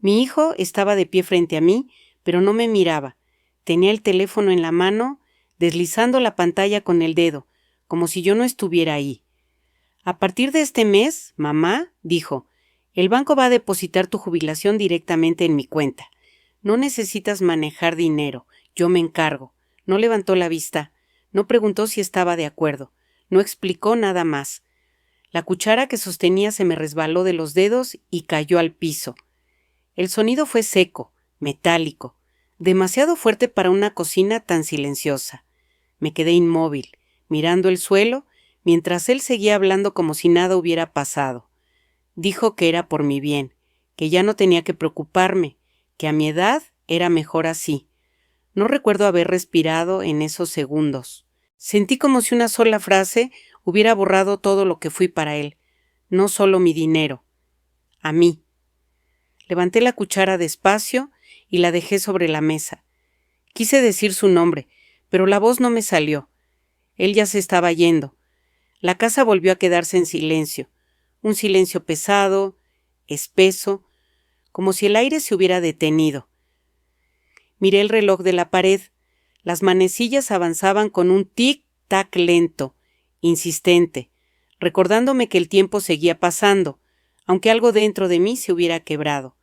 Mi hijo estaba de pie frente a mí, pero no me miraba. Tenía el teléfono en la mano, deslizando la pantalla con el dedo, como si yo no estuviera ahí. A partir de este mes, mamá, dijo, el banco va a depositar tu jubilación directamente en mi cuenta. No necesitas manejar dinero, yo me encargo. No levantó la vista, no preguntó si estaba de acuerdo, no explicó nada más. La cuchara que sostenía se me resbaló de los dedos y cayó al piso. El sonido fue seco, metálico, demasiado fuerte para una cocina tan silenciosa. Me quedé inmóvil, mirando el suelo, mientras él seguía hablando como si nada hubiera pasado. Dijo que era por mi bien, que ya no tenía que preocuparme, que a mi edad era mejor así. No recuerdo haber respirado en esos segundos. Sentí como si una sola frase hubiera borrado todo lo que fui para él, no solo mi dinero, a mí. Levanté la cuchara despacio y la dejé sobre la mesa. Quise decir su nombre, pero la voz no me salió. Él ya se estaba yendo. La casa volvió a quedarse en silencio, un silencio pesado, espeso, como si el aire se hubiera detenido. Miré el reloj de la pared. Las manecillas avanzaban con un tic-tac lento, insistente, recordándome que el tiempo seguía pasando, aunque algo dentro de mí se hubiera quebrado.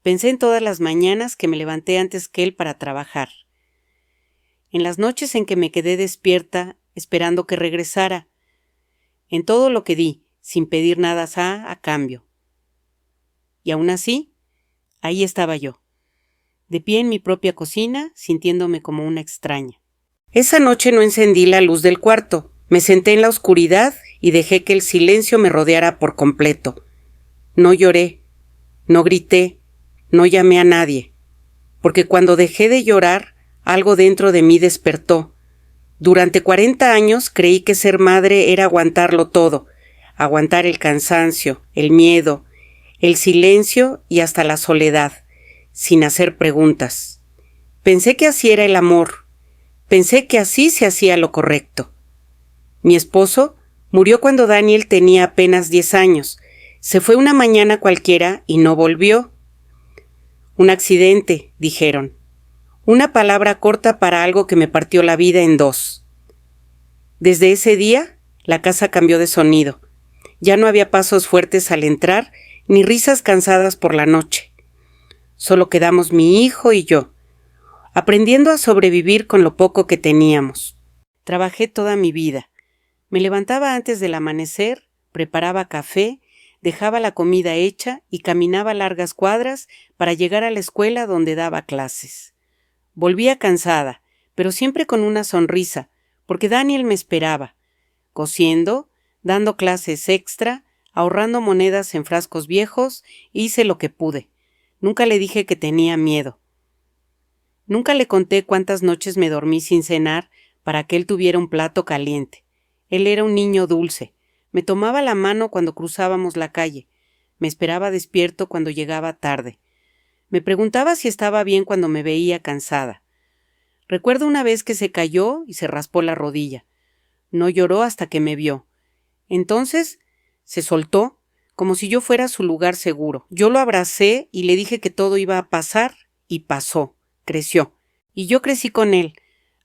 Pensé en todas las mañanas que me levanté antes que él para trabajar. En las noches en que me quedé despierta, esperando que regresara. En todo lo que di, sin pedir nada a cambio. Y aún así, ahí estaba yo, de pie en mi propia cocina, sintiéndome como una extraña. Esa noche no encendí la luz del cuarto. Me senté en la oscuridad y dejé que el silencio me rodeara por completo. No lloré, no grité, no llamé a nadie, porque cuando dejé de llorar, algo dentro de mí despertó. Durante 40 años creí que ser madre era aguantarlo todo, aguantar el cansancio, el miedo, el silencio y hasta la soledad, sin hacer preguntas. Pensé que así era el amor, pensé que así se hacía lo correcto. Mi esposo murió cuando Daniel tenía apenas 10 años. Se fue una mañana cualquiera y no volvió. Un accidente, dijeron. Una palabra corta para algo que me partió la vida en dos. Desde ese día, la casa cambió de sonido. Ya no había pasos fuertes al entrar, ni risas cansadas por la noche. Solo quedamos mi hijo y yo, aprendiendo a sobrevivir con lo poco que teníamos. Trabajé toda mi vida. Me levantaba antes del amanecer, preparaba café, dejaba la comida hecha y caminaba largas cuadras para llegar a la escuela donde daba clases. Volvía cansada, pero siempre con una sonrisa, porque Daniel me esperaba, cosiendo, dando clases extra, ahorrando monedas en frascos viejos, hice lo que pude. Nunca le dije que tenía miedo. Nunca le conté cuántas noches me dormí sin cenar para que él tuviera un plato caliente. Él era un niño dulce. Me tomaba la mano cuando cruzábamos la calle. Me esperaba despierto cuando llegaba tarde. Me preguntaba si estaba bien cuando me veía cansada. Recuerdo una vez que se cayó y se raspó la rodilla. No lloró hasta que me vio. Entonces se soltó, como si yo fuera su lugar seguro. Yo lo abracé y le dije que todo iba a pasar, y pasó. Creció. Y yo crecí con él,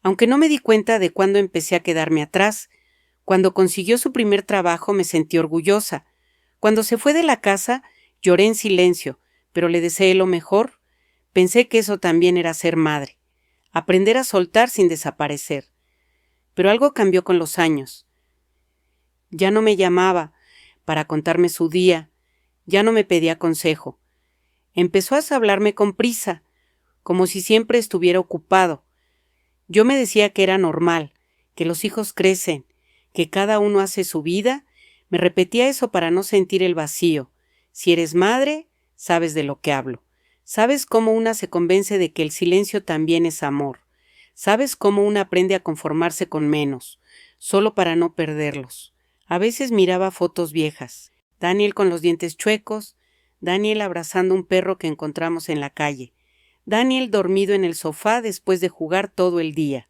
aunque no me di cuenta de cuándo empecé a quedarme atrás. Cuando consiguió su primer trabajo me sentí orgullosa. Cuando se fue de la casa, lloré en silencio, pero le deseé lo mejor. Pensé que eso también era ser madre. Aprender a soltar sin desaparecer. Pero algo cambió con los años. Ya no me llamaba para contarme su día, ya no me pedía consejo. Empezó a hablarme con prisa, como si siempre estuviera ocupado. Yo me decía que era normal, que los hijos crecen, que cada uno hace su vida. Me repetía eso para no sentir el vacío. Si eres madre, sabes de lo que hablo. Sabes cómo una se convence de que el silencio también es amor. Sabes cómo una aprende a conformarse con menos, solo para no perderlos. A veces miraba fotos viejas. Daniel con los dientes chuecos, Daniel abrazando un perro que encontramos en la calle, Daniel dormido en el sofá después de jugar todo el día.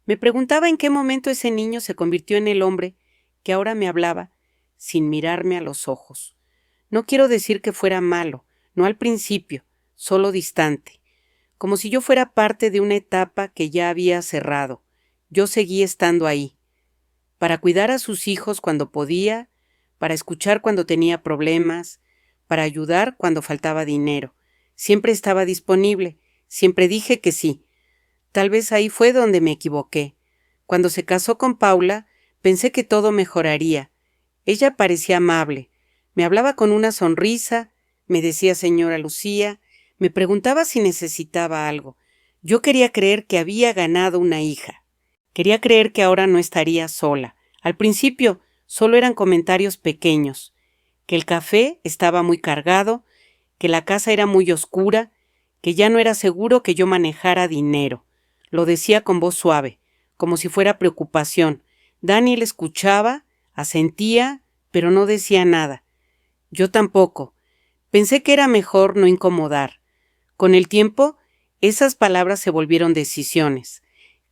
Me preguntaba en qué momento ese niño se convirtió en el hombre que ahora me hablaba sin mirarme a los ojos. No quiero decir que fuera malo, no al principio, solo distante, como si yo fuera parte de una etapa que ya había cerrado. Yo seguí estando ahí, para cuidar a sus hijos cuando podía, para escuchar cuando tenía problemas, para ayudar cuando faltaba dinero. Siempre estaba disponible, siempre dije que sí. Tal vez ahí fue donde me equivoqué. Cuando se casó con Paula, pensé que todo mejoraría. Ella parecía amable, me hablaba con una sonrisa, me decía señora Lucía, me preguntaba si necesitaba algo. Yo quería creer que había ganado una hija. Quería creer que ahora no estaría sola. Al principio solo eran comentarios pequeños, que el café estaba muy cargado, que la casa era muy oscura, que ya no era seguro que yo manejara dinero. Lo decía con voz suave, como si fuera preocupación. Daniel escuchaba, asentía, pero no decía nada. Yo tampoco. Pensé que era mejor no incomodar. Con el tiempo, esas palabras se volvieron decisiones.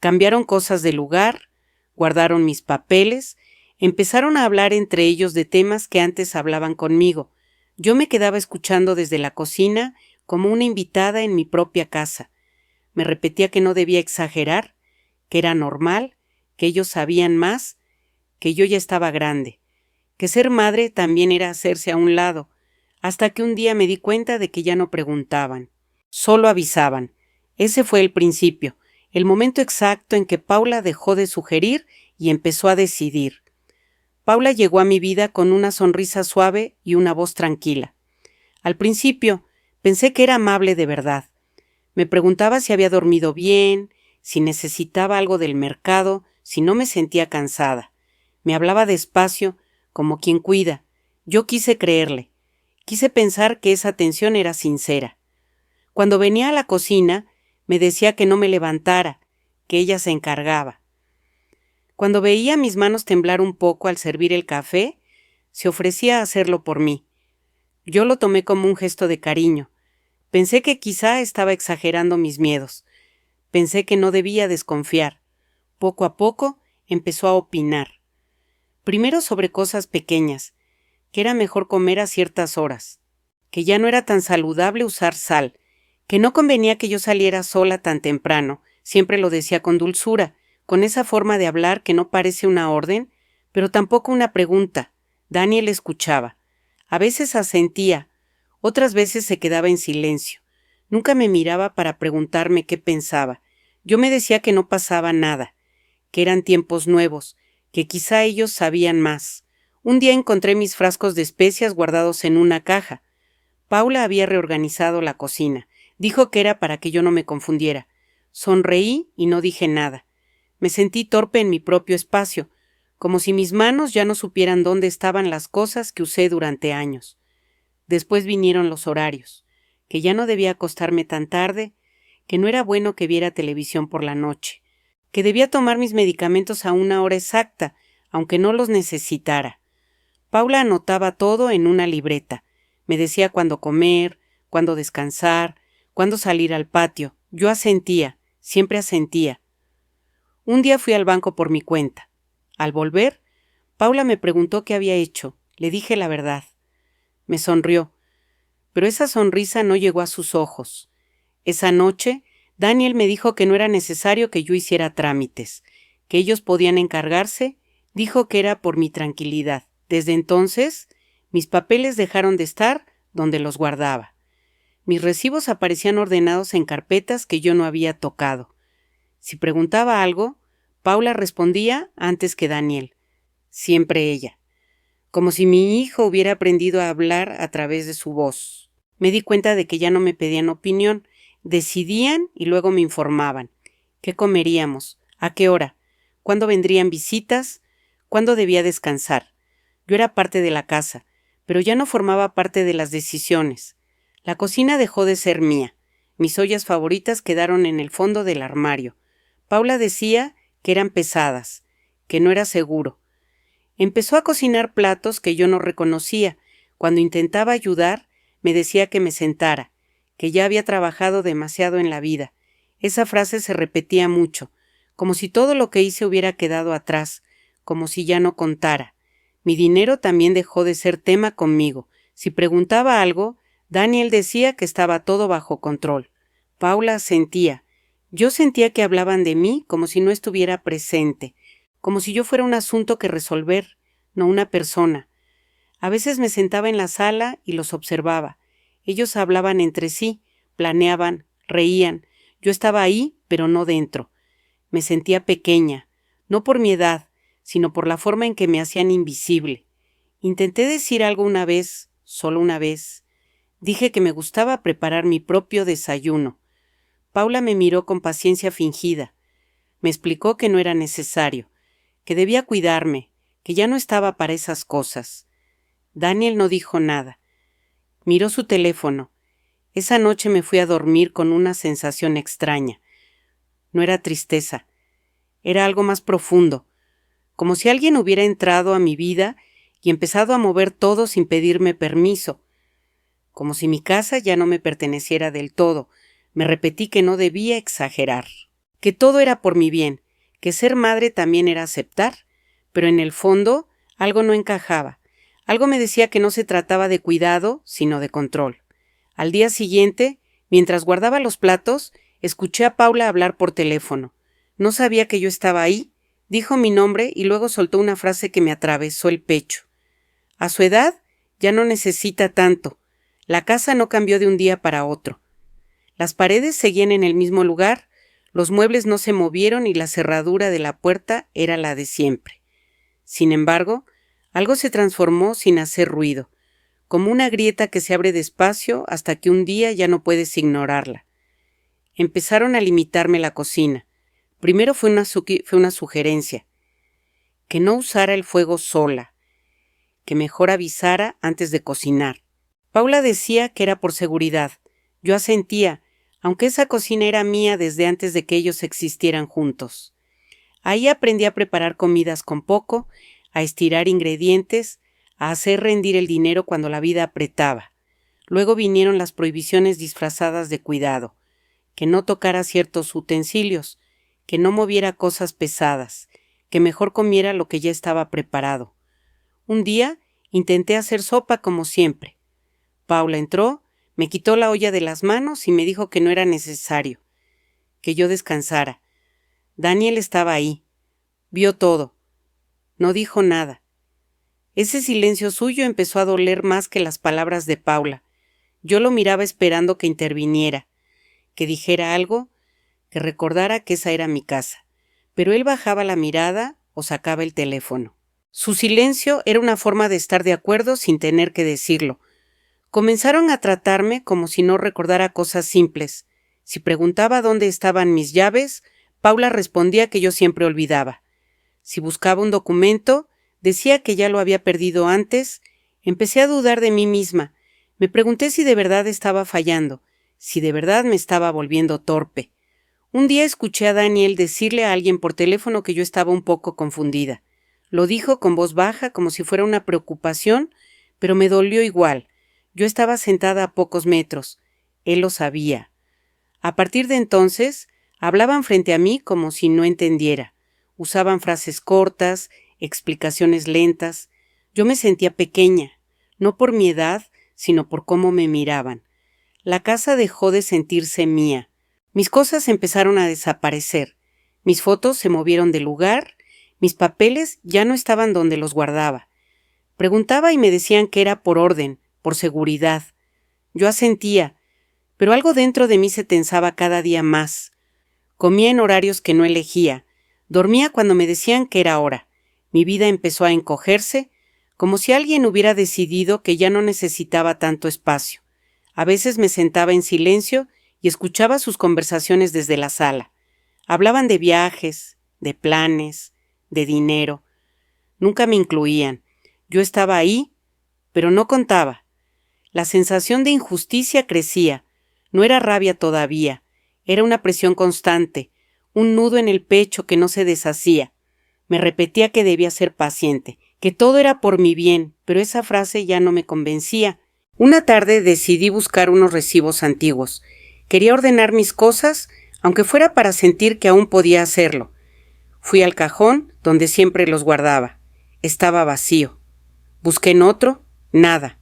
Cambiaron cosas de lugar, guardaron mis papeles, empezaron a hablar entre ellos de temas que antes hablaban conmigo. Yo me quedaba escuchando desde la cocina como una invitada en mi propia casa. Me repetía que no debía exagerar, que era normal, que ellos sabían más, que yo ya estaba grande, que ser madre también era hacerse a un lado, hasta que un día me di cuenta de que ya no preguntaban, solo avisaban. Ese fue el principio, el momento exacto en que Paula dejó de sugerir y empezó a decidir. Paula llegó a mi vida con una sonrisa suave y una voz tranquila. Al principio pensé que era amable de verdad. Me preguntaba si había dormido bien, si necesitaba algo del mercado, si no me sentía cansada. Me hablaba despacio, como quien cuida. Yo quise creerle. Quise pensar que esa atención era sincera. Cuando venía a la cocina, me decía que no me levantara, que ella se encargaba. Cuando veía mis manos temblar un poco al servir el café, se ofrecía a hacerlo por mí. Yo lo tomé como un gesto de cariño. Pensé que quizá estaba exagerando mis miedos. Pensé que no debía desconfiar. Poco a poco empezó a opinar. Primero sobre cosas pequeñas, que era mejor comer a ciertas horas, que ya no era tan saludable usar sal, que no convenía que yo saliera sola tan temprano, siempre lo decía con dulzura, con esa forma de hablar que no parece una orden, pero tampoco una pregunta. Daniel escuchaba. A veces asentía, otras veces se quedaba en silencio. Nunca me miraba para preguntarme qué pensaba. Yo me decía que no pasaba nada, que eran tiempos nuevos, que quizá ellos sabían más. Un día encontré mis frascos de especias guardados en una caja. Paula había reorganizado la cocina. Dijo que era para que yo no me confundiera. Sonreí y no dije nada. Me sentí torpe en mi propio espacio, como si mis manos ya no supieran dónde estaban las cosas que usé durante años. Después vinieron los horarios, que ya no debía acostarme tan tarde, que no era bueno que viera televisión por la noche, que debía tomar mis medicamentos a una hora exacta, aunque no los necesitara. Paula anotaba todo en una libreta. Me decía cuándo comer, cuándo descansar, cuándo salir al patio. Yo asentía, siempre asentía. Un día fui al banco por mi cuenta. Al volver, Paula me preguntó qué había hecho. Le dije la verdad. Me sonrió, pero esa sonrisa no llegó a sus ojos. Esa noche, Daniel me dijo que no era necesario que yo hiciera trámites, que ellos podían encargarse. Dijo que era por mi tranquilidad. Desde entonces, mis papeles dejaron de estar donde los guardaba. Mis recibos aparecían ordenados en carpetas que yo no había tocado. Si preguntaba algo, Paula respondía antes que Daniel. Siempre ella. Como si mi hijo hubiera aprendido a hablar a través de su voz. Me di cuenta de que ya no me pedían opinión. Decidían y luego me informaban. ¿Qué comeríamos? ¿A qué hora? ¿Cuándo vendrían visitas? ¿Cuándo debía descansar? Yo era parte de la casa, pero ya no formaba parte de las decisiones. La cocina dejó de ser mía. Mis ollas favoritas quedaron en el fondo del armario. Paula decía que eran pesadas, que no era seguro. Empezó a cocinar platos que yo no reconocía. Cuando intentaba ayudar, me decía que me sentara, que ya había trabajado demasiado en la vida. Esa frase se repetía mucho, como si todo lo que hice hubiera quedado atrás, como si ya no contara. Mi dinero también dejó de ser tema conmigo. Si preguntaba algo, Daniel decía que estaba todo bajo control. Paula sentía. Yo sentía que hablaban de mí como si no estuviera presente, como si yo fuera un asunto que resolver, no una persona. A veces me sentaba en la sala y los observaba. Ellos hablaban entre sí, planeaban, reían. Yo estaba ahí, pero no dentro. Me sentía pequeña, no por mi edad, sino por la forma en que me hacían invisible. Intenté decir algo una vez, solo una vez. Dije que me gustaba preparar mi propio desayuno. Paula me miró con paciencia fingida. Me explicó que no era necesario, que debía cuidarme, que ya no estaba para esas cosas. Daniel no dijo nada. Miró su teléfono. Esa noche me fui a dormir con una sensación extraña. No era tristeza, era algo más profundo, como si alguien hubiera entrado a mi vida y empezado a mover todo sin pedirme permiso, como si mi casa ya no me perteneciera del todo. Me repetí que no debía exagerar, que todo era por mi bien, que ser madre también era aceptar, pero en el fondo algo no encajaba. Algo me decía que no se trataba de cuidado, sino de control. Al día siguiente, mientras guardaba los platos, escuché a Paula hablar por teléfono. No sabía que yo estaba ahí. Dijo mi nombre y luego soltó una frase que me atravesó el pecho. A su edad ya no necesita tanto. La casa no cambió de un día para otro. Las paredes seguían en el mismo lugar, los muebles no se movieron y la cerradura de la puerta era la de siempre. Sin embargo, algo se transformó sin hacer ruido, como una grieta que se abre despacio hasta que un día ya no puedes ignorarla. Empezaron a limitarme la cocina. Primero fue una sugerencia, que no usara el fuego sola, que mejor avisara antes de cocinar. Paula decía que era por seguridad. Yo asentía, aunque esa cocina era mía desde antes de que ellos existieran juntos. Ahí aprendí a preparar comidas con poco, a estirar ingredientes, a hacer rendir el dinero cuando la vida apretaba. Luego vinieron las prohibiciones disfrazadas de cuidado, que no tocara ciertos utensilios, que no moviera cosas pesadas, que mejor comiera lo que ya estaba preparado. Un día intenté hacer sopa como siempre. Paula entró, me quitó la olla de las manos y me dijo que no era necesario, que yo descansara. Daniel estaba ahí. Vio todo. No dijo nada. Ese silencio suyo empezó a doler más que las palabras de Paula. Yo lo miraba esperando que interviniera, que dijera algo, que recordara que esa era mi casa. Pero él bajaba la mirada o sacaba el teléfono. Su silencio era una forma de estar de acuerdo sin tener que decirlo. Comenzaron a tratarme como si no recordara cosas simples. Si preguntaba dónde estaban mis llaves, Paula respondía que yo siempre olvidaba. Si buscaba un documento, decía que ya lo había perdido antes. Empecé a dudar de mí misma. Me pregunté si de verdad estaba fallando, si de verdad me estaba volviendo torpe. Un día escuché a Daniel decirle a alguien por teléfono que yo estaba un poco confundida. Lo dijo con voz baja, como si fuera una preocupación, pero me dolió igual. Yo estaba sentada a pocos metros. Él lo sabía. A partir de entonces, hablaban frente a mí como si no entendiera. Usaban frases cortas, explicaciones lentas. Yo me sentía pequeña, no por mi edad, sino por cómo me miraban. La casa dejó de sentirse mía. Mis cosas empezaron a desaparecer. Mis fotos se movieron de lugar. Mis papeles ya no estaban donde los guardaba. Preguntaba y me decían que era por orden, por seguridad. Yo asentía, pero algo dentro de mí se tensaba cada día más. Comía en horarios que no elegía. Dormía cuando me decían que era hora. Mi vida empezó a encogerse, como si alguien hubiera decidido que ya no necesitaba tanto espacio. A veces me sentaba en silencio y escuchaba sus conversaciones desde la sala. Hablaban de viajes, de planes, de dinero. Nunca me incluían. Yo estaba ahí, pero no contaba. La sensación de injusticia crecía. No era rabia todavía. Era una presión constante, un nudo en el pecho que no se deshacía. Me repetía que debía ser paciente, que todo era por mi bien, pero esa frase ya no me convencía. Una tarde decidí buscar unos recibos antiguos. Quería ordenar mis cosas, aunque fuera para sentir que aún podía hacerlo. Fui al cajón, donde siempre los guardaba. Estaba vacío. Busqué en otro, nada.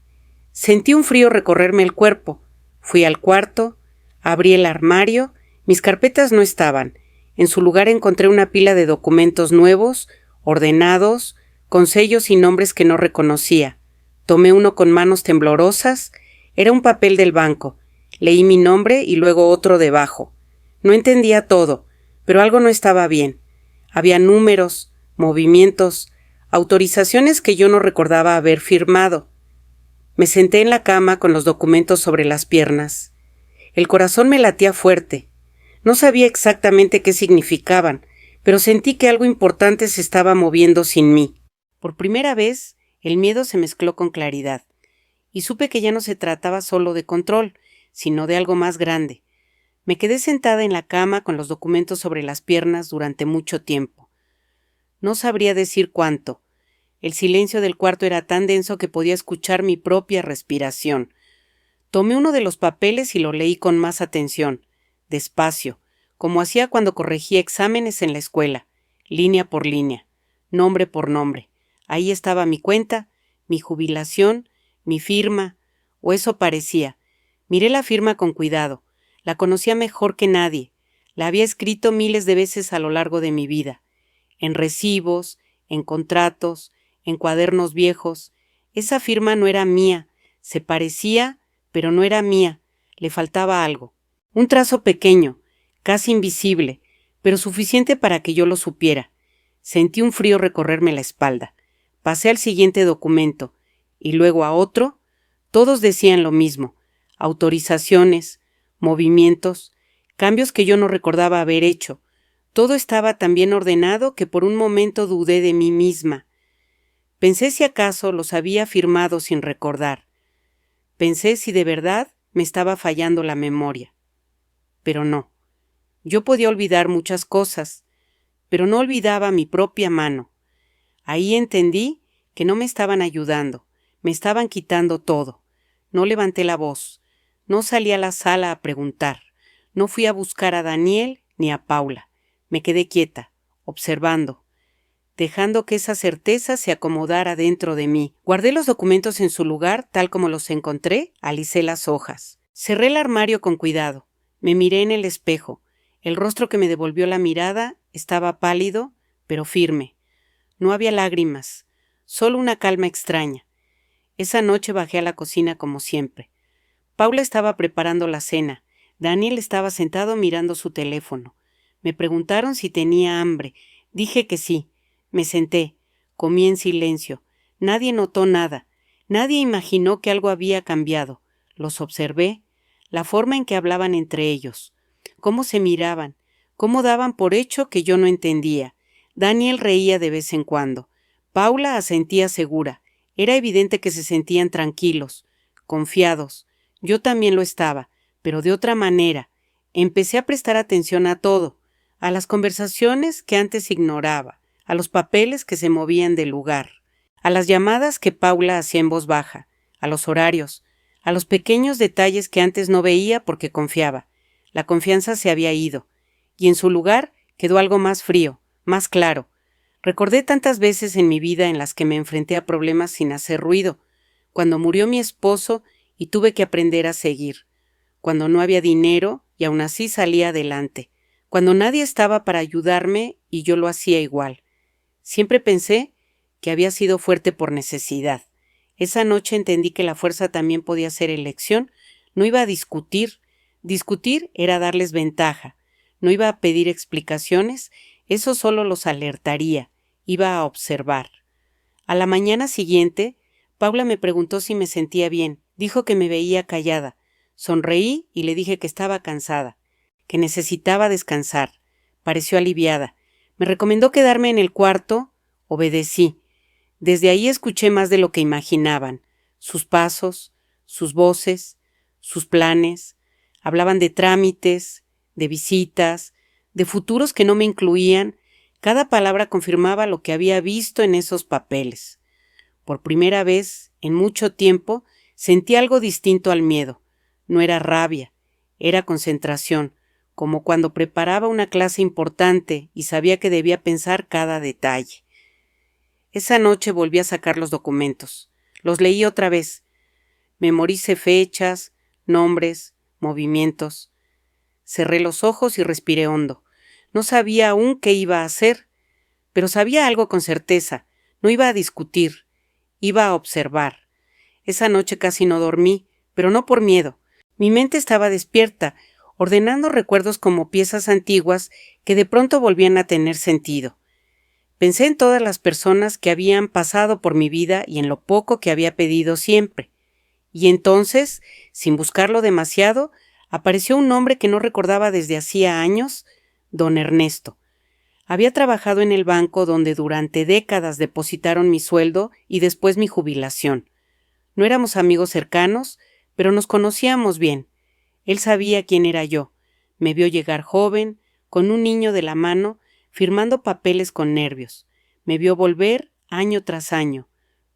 Sentí un frío recorrerme el cuerpo. Fui al cuarto, abrí el armario, mis carpetas no estaban. En su lugar encontré una pila de documentos nuevos, ordenados, con sellos y nombres que no reconocía. Tomé uno con manos temblorosas. Era un papel del banco. Leí mi nombre y luego otro debajo. No entendía todo, pero algo no estaba bien. Había números, movimientos, autorizaciones que yo no recordaba haber firmado. Me senté en la cama con los documentos sobre las piernas. El corazón me latía fuerte. No sabía exactamente qué significaban, pero sentí que algo importante se estaba moviendo sin mí. Por primera vez, el miedo se mezcló con claridad, y supe que ya no se trataba solo de control, sino de algo más grande. Me quedé sentada en la cama con los documentos sobre las piernas durante mucho tiempo. No sabría decir cuánto. El silencio del cuarto era tan denso que podía escuchar mi propia respiración. Tomé uno de los papeles y lo leí con más atención, despacio, como hacía cuando corregía exámenes en la escuela, línea por línea, nombre por nombre. Ahí estaba mi cuenta, mi jubilación, mi firma, o eso parecía. Miré la firma con cuidado. La conocía mejor que nadie. La había escrito miles de veces a lo largo de mi vida. En recibos, en contratos, en cuadernos viejos. Esa firma no era mía. Se parecía, pero no era mía. Le faltaba algo. Un trazo pequeño, casi invisible, pero suficiente para que yo lo supiera. Sentí un frío recorrerme la espalda. Pasé al siguiente documento, y luego a otro. Todos decían lo mismo. Autorizaciones, movimientos, cambios que yo no recordaba haber hecho. Todo estaba tan bien ordenado que por un momento dudé de mí misma. Pensé si acaso los había firmado sin recordar. Pensé si de verdad me estaba fallando la memoria. Pero no. Yo podía olvidar muchas cosas, pero no olvidaba mi propia mano. Ahí entendí que no me estaban ayudando, me estaban quitando todo. No levanté la voz, no salí a la sala a preguntar, no fui a buscar a Daniel ni a Paula. Me quedé quieta, observando, dejando que esa certeza se acomodara dentro de mí. Guardé los documentos en su lugar, tal como los encontré, alicé las hojas. Cerré el armario con cuidado. Me miré en el espejo. El rostro que me devolvió la mirada estaba pálido, pero firme. No había lágrimas, solo una calma extraña. Esa noche bajé a la cocina como siempre. Paula estaba preparando la cena. Daniel estaba sentado mirando su teléfono. Me preguntaron si tenía hambre. Dije que sí. Me senté. Comí en silencio. Nadie notó nada. Nadie imaginó que algo había cambiado. Los observé. La forma en que hablaban entre ellos. Cómo se miraban. Cómo daban por hecho que yo no entendía. Daniel reía de vez en cuando. Paula asentía segura. Era evidente que se sentían tranquilos, confiados. Yo también lo estaba, pero de otra manera. Empecé a prestar atención a todo, a las conversaciones que antes ignoraba, a los papeles que se movían del lugar, a las llamadas que Paula hacía en voz baja, a los horarios, a los pequeños detalles que antes no veía porque confiaba. La confianza se había ido, y en su lugar quedó algo más frío, más claro. Recordé tantas veces en mi vida en las que me enfrenté a problemas sin hacer ruido, cuando murió mi esposo y tuve que aprender a seguir, cuando no había dinero y aún así salía adelante, cuando nadie estaba para ayudarme y yo lo hacía igual. Siempre pensé que había sido fuerte por necesidad. Esa noche entendí que la fuerza también podía ser elección. No iba a discutir. Discutir era darles ventaja. No iba a pedir explicaciones. Eso solo los alertaría. Iba a observar. A la mañana siguiente, Paula me preguntó si me sentía bien. Dijo que me veía callada. Sonreí y le dije que estaba cansada, que necesitaba descansar. Pareció aliviada. Me recomendó quedarme en el cuarto. Obedecí. Desde ahí escuché más de lo que imaginaban. Sus pasos, sus voces, sus planes. Hablaban de trámites, de visitas, de futuros que no me incluían. Cada palabra confirmaba lo que había visto en esos papeles. Por primera vez, en mucho tiempo, sentí algo distinto al miedo. No era rabia, era concentración, como cuando preparaba una clase importante y sabía que debía pensar cada detalle. Esa noche volví a sacar los documentos. Los leí otra vez. Memoricé fechas, nombres, movimientos. Cerré los ojos y respiré hondo. No sabía aún qué iba a hacer, pero sabía algo con certeza. No iba a discutir, iba a observar. Esa noche casi no dormí, pero no por miedo. Mi mente estaba despierta, ordenando recuerdos como piezas antiguas que de pronto volvían a tener sentido. Pensé en todas las personas que habían pasado por mi vida y en lo poco que había pedido siempre. Y entonces, sin buscarlo demasiado, apareció un nombre que no recordaba desde hacía años, don Ernesto. Había trabajado en el banco donde durante décadas depositaron mi sueldo y después mi jubilación. No éramos amigos cercanos, pero nos conocíamos bien. Él sabía quién era yo. Me vio llegar joven, con un niño de la mano, firmando papeles con nervios. Me vio volver año tras año,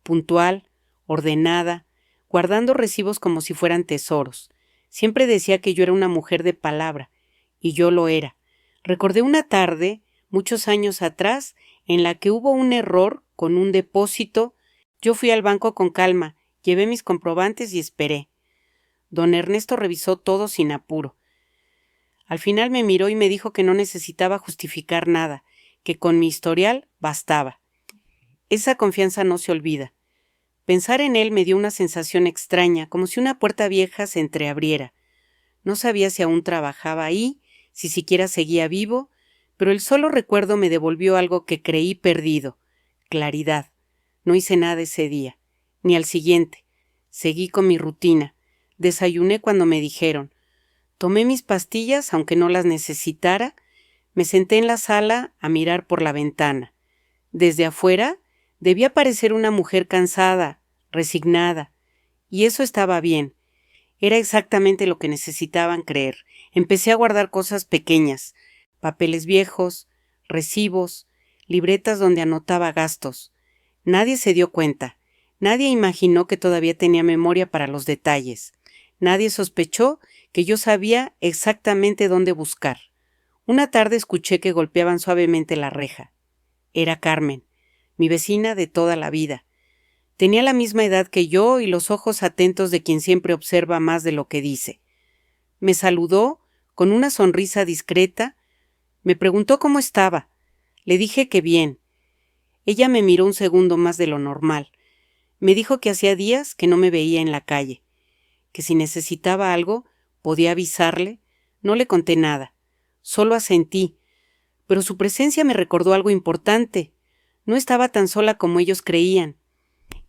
puntual, ordenada, guardando recibos como si fueran tesoros. Siempre decía que yo era una mujer de palabra, y yo lo era. Recordé una tarde, muchos años atrás, en la que hubo un error con un depósito. Yo fui al banco con calma, llevé mis comprobantes y esperé. Don Ernesto revisó todo sin apuro. Al final me miró y me dijo que no necesitaba justificar nada, que con mi historial bastaba. Esa confianza no se olvida. Pensar en él me dio una sensación extraña, como si una puerta vieja se entreabriera. No sabía si aún trabajaba ahí, si siquiera seguía vivo, pero el solo recuerdo me devolvió algo que creí perdido: claridad. No hice nada ese día, ni al siguiente. Seguí con mi rutina. Desayuné cuando me dijeron. Tomé mis pastillas, aunque no las necesitara. Me senté en la sala a mirar por la ventana. Desde afuera debía parecer una mujer cansada, resignada, y eso estaba bien. Era exactamente lo que necesitaban creer. Empecé a guardar cosas pequeñas, papeles viejos, recibos, libretas donde anotaba gastos. Nadie se dio cuenta. Nadie imaginó que todavía tenía memoria para los detalles. Nadie sospechó que yo sabía exactamente dónde buscar. Una tarde escuché que golpeaban suavemente la reja. Era Carmen, mi vecina de toda la vida. Tenía la misma edad que yo y los ojos atentos de quien siempre observa más de lo que dice. Me saludó con una sonrisa discreta. Me preguntó cómo estaba. Le dije que bien. Ella me miró un segundo más de lo normal. Me dijo que hacía días que no me veía en la calle, que si necesitaba algo podía avisarle. No le conté nada, solo asentí, pero su presencia me recordó algo importante. No estaba tan sola como ellos creían.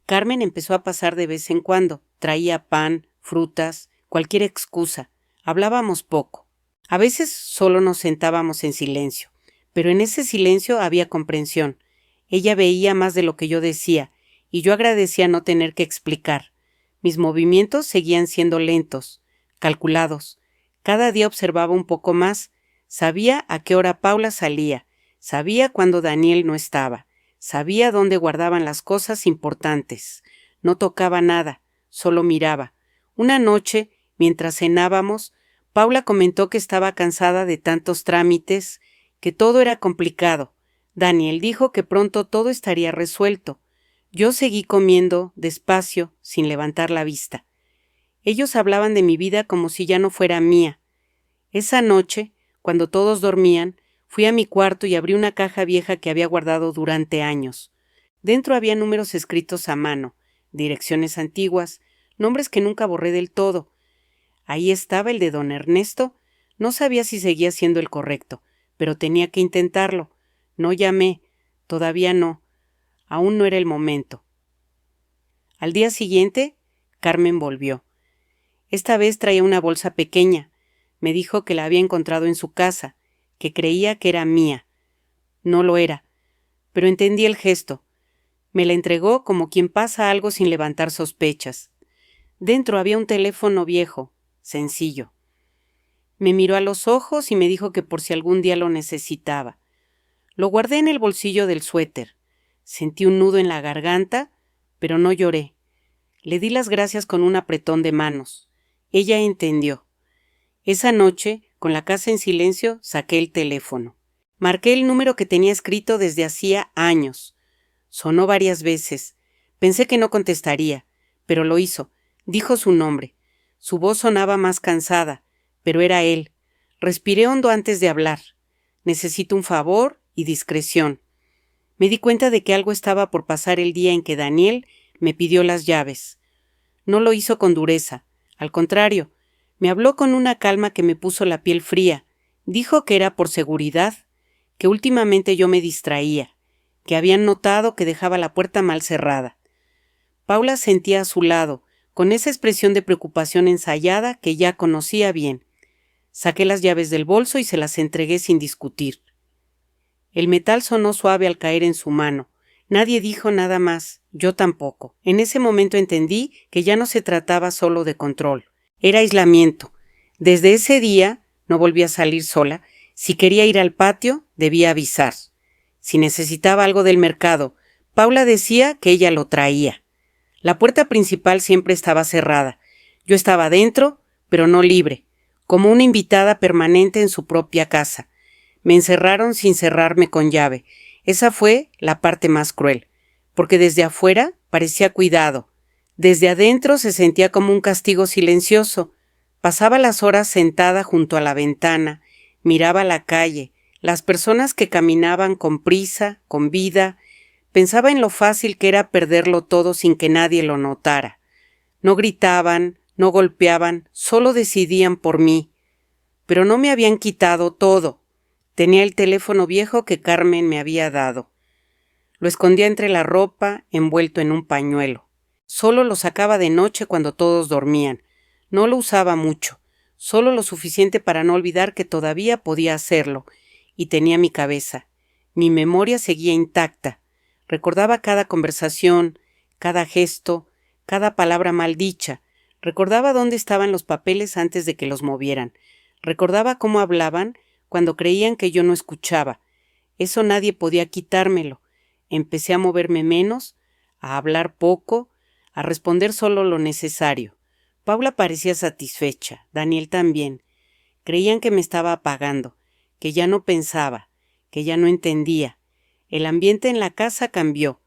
Carmen empezó a pasar de vez en cuando. Traía pan, frutas, cualquier excusa. Hablábamos poco. A veces solo nos sentábamos en silencio, pero en ese silencio había comprensión. Ella veía más de lo que yo decía, y yo agradecía no tener que explicar. Mis movimientos seguían siendo lentos, calculados. Cada día observaba un poco más. Sabía a qué hora Paula salía, sabía cuándo Daniel no estaba, sabía dónde guardaban las cosas importantes. No tocaba nada, solo miraba. Una noche, mientras cenábamos, Paula comentó que estaba cansada de tantos trámites, que todo era complicado. Daniel dijo que pronto todo estaría resuelto. Yo seguí comiendo, despacio, sin levantar la vista. Ellos hablaban de mi vida como si ya no fuera mía. Esa noche, cuando todos dormían, fui a mi cuarto y abrí una caja vieja que había guardado durante años. Dentro había números escritos a mano, direcciones antiguas, nombres que nunca borré del todo. Ahí estaba el de don Ernesto. No sabía si seguía siendo el correcto, pero tenía que intentarlo. No llamé, todavía no. Aún no era el momento. Al día siguiente, Carmen volvió. Esta vez traía una bolsa pequeña. Me dijo que la había encontrado en su casa, que creía que era mía. No lo era, pero entendí el gesto. Me la entregó como quien pasa algo sin levantar sospechas. Dentro había un teléfono viejo, sencillo. Me miró a los ojos y me dijo que por si algún día lo necesitaba. Lo guardé en el bolsillo del suéter. Sentí un nudo en la garganta, pero no lloré. Le di las gracias con un apretón de manos. Ella entendió. Esa noche, con la casa en silencio, saqué el teléfono. Marqué el número que tenía escrito desde hacía años. Sonó varias veces. Pensé que no contestaría, pero lo hizo. Dijo su nombre. Su voz sonaba más cansada, pero era él. Respiré hondo antes de hablar. Necesito un favor y discreción. Me di cuenta de que algo estaba por pasar el día en que Daniel me pidió las llaves. No lo hizo con dureza. Al contrario, me habló con una calma que me puso la piel fría. Dijo que era por seguridad, que últimamente yo me distraía, que habían notado que dejaba la puerta mal cerrada. Paula sentía a su lado, con esa expresión de preocupación ensayada que ya conocía bien. Saqué las llaves del bolso y se las entregué sin discutir. El metal sonó suave al caer en su mano. Nadie dijo nada más, yo tampoco. En ese momento entendí que ya no se trataba solo de control. Era aislamiento. Desde ese día no volví a salir sola. Si quería ir al patio, debía avisar. Si necesitaba algo del mercado, Paula decía que ella lo traía. La puerta principal siempre estaba cerrada. Yo estaba dentro, pero no libre, como una invitada permanente en su propia casa. Me encerraron sin cerrarme con llave. Esa fue la parte más cruel, porque desde afuera parecía cuidado. Desde adentro se sentía como un castigo silencioso. Pasaba las horas sentada junto a la ventana, miraba la calle, las personas que caminaban con prisa, con vida. Pensaba en lo fácil que era perderlo todo sin que nadie lo notara. No gritaban, no golpeaban, solo decidían por mí. Pero no me habían quitado todo. Tenía el teléfono viejo que Carmen me había dado. Lo escondía entre la ropa, envuelto en un pañuelo. Solo lo sacaba de noche cuando todos dormían. No lo usaba mucho, solo lo suficiente para no olvidar que todavía podía hacerlo. Y tenía mi cabeza. Mi memoria seguía intacta. Recordaba cada conversación, cada gesto, cada palabra mal dicha. Recordaba dónde estaban los papeles antes de que los movieran. Recordaba cómo hablaban cuando creían que yo no escuchaba. Eso nadie podía quitármelo. Empecé a moverme menos, a hablar poco, a responder solo lo necesario. Paula parecía satisfecha, Daniel también. Creían que me estaba apagando, que ya no pensaba, que ya no entendía. El ambiente en la casa cambió.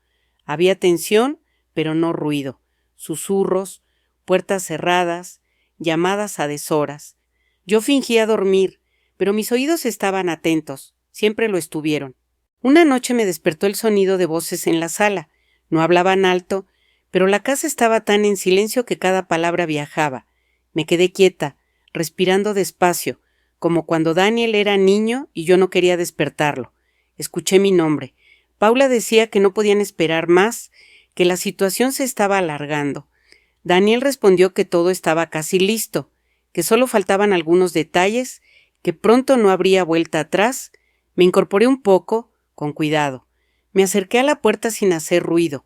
Había tensión, pero no ruido. Susurros, puertas cerradas, llamadas a deshoras. Yo fingía dormir, pero mis oídos estaban atentos, siempre lo estuvieron. Una noche me despertó el sonido de voces en la sala. No hablaban alto, pero la casa estaba tan en silencio que cada palabra viajaba. Me quedé quieta, respirando despacio, como cuando Daniel era niño y yo no quería despertarlo. Escuché mi nombre. Paula decía que no podían esperar más, que la situación se estaba alargando. Daniel respondió que todo estaba casi listo, que solo faltaban algunos detalles, que pronto no habría vuelta atrás. Me incorporé un poco, con cuidado. Me acerqué a la puerta sin hacer ruido.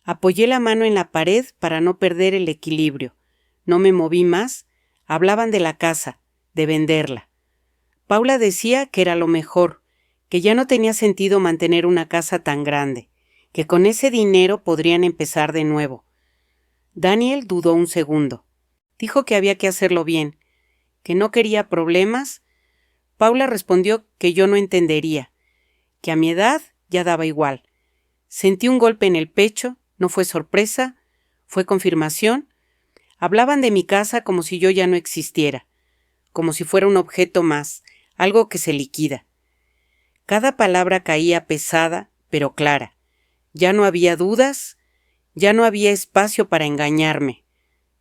Apoyé la mano en la pared para no perder el equilibrio. No me moví más. Hablaban de la casa, de venderla. Paula decía que era lo mejor, que ya no tenía sentido mantener una casa tan grande, que con ese dinero podrían empezar de nuevo. Daniel dudó un segundo. Dijo que había que hacerlo bien, que no quería problemas. Paula respondió que yo no entendería, que a mi edad ya daba igual. Sentí un golpe en el pecho, no fue sorpresa, fue confirmación. Hablaban de mi casa como si yo ya no existiera, como si fuera un objeto más, algo que se liquida. Cada palabra caía pesada, pero clara. Ya no había dudas, ya no había espacio para engañarme.